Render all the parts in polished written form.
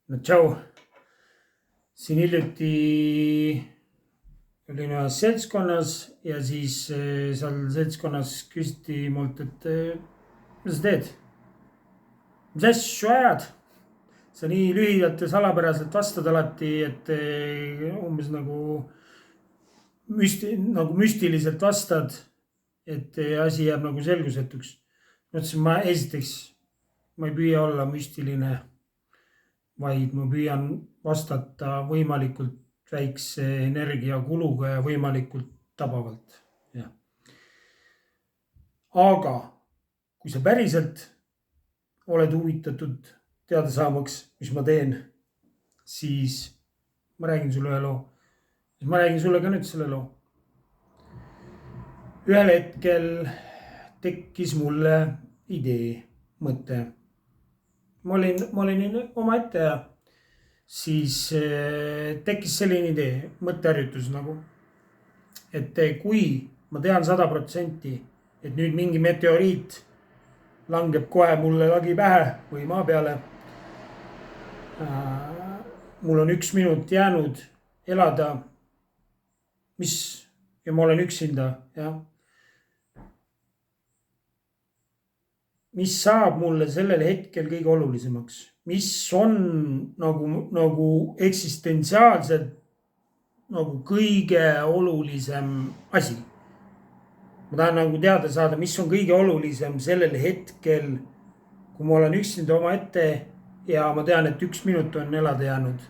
no tšau. Siin hiljuti olin ühes seltskonnas ja siis seal seltskonnas küsiti mult, et mis sa teed? Mis asju ajad? Sa nii lühidalt ja salapäraselt vastad alati, et umbes nagu müstiliselt vastad, et asi jääb nagu selgusetuks. Mõtlesin, ma ei püüa olla müstiline, vaid ma püüan vastata võimalikult väikse energiakuluga ja võimalikult tabavalt. Ja. Aga kui sa päriselt oled huvitatud teada saamaks, mis ma teen, siis ma räägin sulle ühe loo. Ma räägin sulle ka nüüd selle loo. Ühel hetkel tekkis mulle idee, mõte. Ma olin omaette ja siis tekkis selline idee, mõtteharjutus nagu, et kui ma tean 100%, et nüüd mingi meteoriit langeb kohe mulle lagi pähe või maa peale. Mul on 1 minut jäänud elada. Ja ma olen üksinda, jah. Mis saab mulle sellel hetkel kõige olulisemaks? Mis on nagu eksistentsiaalselt nagu kõige olulisem asi? Ma tahan nagu teada saada, mis on kõige olulisem sellel hetkel, kui ma olen üksinda omaette ja ma tean, et 1 minut on elada jäänud.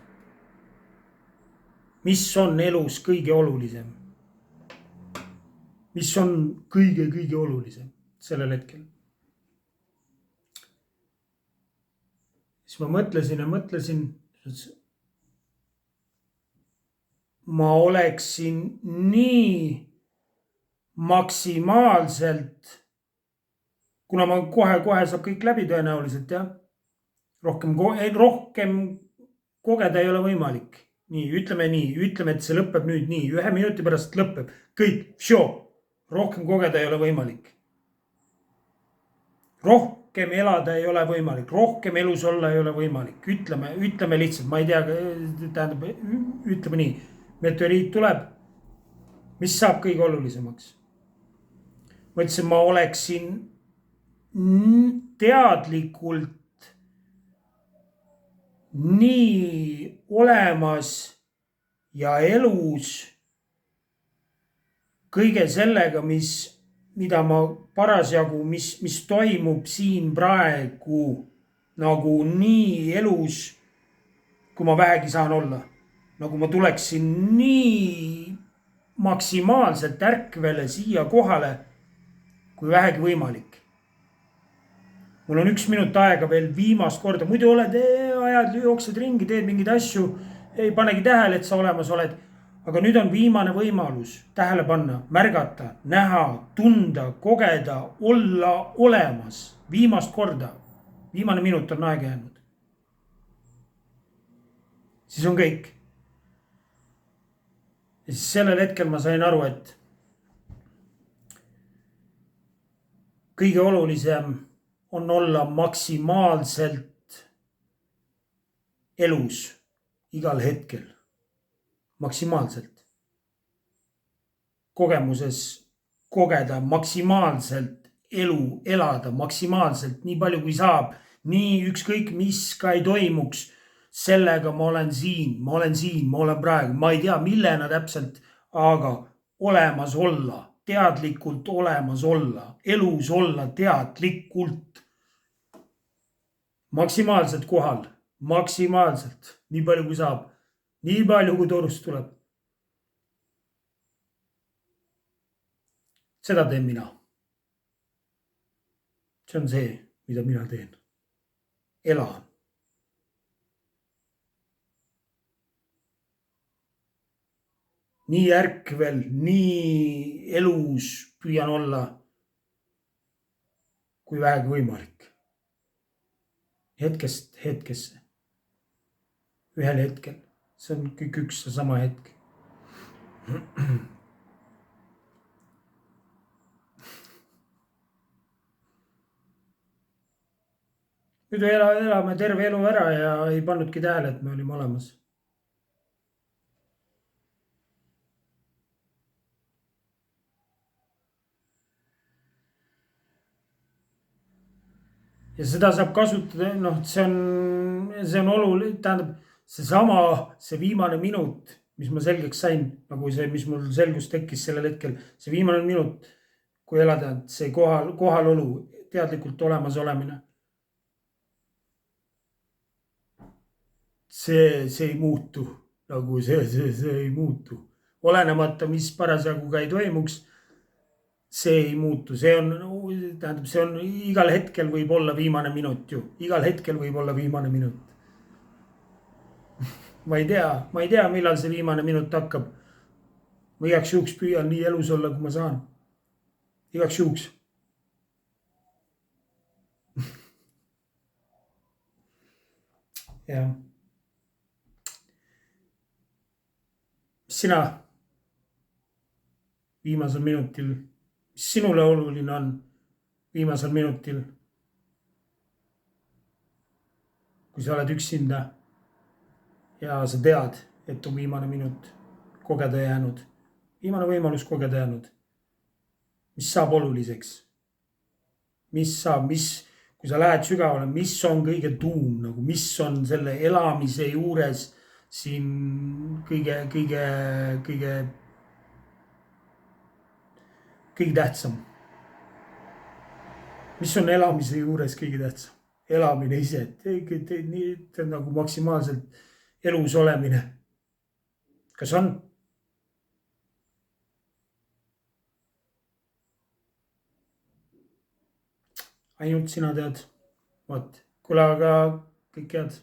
Mis on elus kõige olulisem? Mis on kõige olulisem sellel hetkel? Siis ma mõtlesin, ma oleksin nii maksimaalselt, kuna ma kohe saab kõik läbi tõenäoliselt, jah. Rohkem kogeda ei ole võimalik. Nii, ütleme, et see lõpeb nüüd nii, 1 minuti pärast lõpeb. Kõik, rohkem kogeda ei ole võimalik. Rohkem elada ei ole võimalik, rohkem elus olla ei ole võimalik. Ütleme lihtsalt, ma ei tea, ütleme nii, meteoriit tuleb. Mis saab kõige olulisemaks? Mõtlesin, ma oleksin teadlikult nii olemas ja elus kõige sellega, mida ma parasjagu, mis toimub siin praegu nagu nii elus, kui ma vähegi saan olla. Nagu ma tuleksin nii maksimaalselt ärkvele siia kohale, kui vähegi võimalik. Mul on 1 minut aega veel viimast korda, muidu ajad, jooksed ringi, teed mingeid asju, ei panegi tähele, et sa olemas oled. Aga nüüd on viimane võimalus tähele panna, märgata, näha, tunda, kogeda, olla olemas. Viimast korda, viimane minut on aega jäänud. Siis on kõik. Ja siis sellel hetkel ma sain aru, et kõige olulisem on olla maksimaalselt elus igal hetkel. Maksimaalselt. Kogemuses kogeda maksimaalselt elu, elada maksimaalselt, nii palju kui saab. Nii ükskõik mis ka ei toimuks. Sellega ma olen siin, ma olen praegu. Ma ei tea, millena täpselt, aga olemas olla. Teadlikult olemas olla, elus olla teadlikult, maksimaalselt kohal, maksimaalselt, nii palju kui saab, nii palju kui torust tuleb. Seda teen mina. See on see, mida mina teen. Elan. Nii ärkvel, nii elus püüan olla, kui vähegi võimalik. Hetkest hetkesse. Ühel hetkel. See on kõik üks sama hetk. muidu elame terve elu ära ja ei pannudki tähele, et me olime olemas. Ja seda saab kasutada, noh, see on oluline, tähendab see viimane minut, mis ma selgeks sain, nagu see, mis mul selgus tekkis sellel hetkel, see viimane minut, kui elada, see kohalolu, teadlikult olemas olemine. see ei muutu, nagu see ei muutu, olenemata, mis parasjagu ka ei toimuks. See ei muutu, tähendab, see on igal hetkel võib olla viimane minut ju, igal hetkel võib olla viimane minut. ma ei tea, millal see viimane minut hakkab. ma igaks juhuks püüan nii elus olla, kui ma saan. igaks juhuks. jah. mis sina viimasel minutil, mis sinule oluline on viimasel minutil? kui sa oled üksinda ja sa tead, et on viimane minut kogeda jäänud, viimane võimalus kogeda jäänud. mis saab oluliseks? kui sa lähed sügavale, mis on kõige tuum nagu, mis on selle elamise juures siin kõige tähtsam? mis on elamise juures kõige tähtsam? elamine ise, et nagu maksimaalselt elus olemine. kas on? ainult sina tead. vot, kuule, aga kõik head.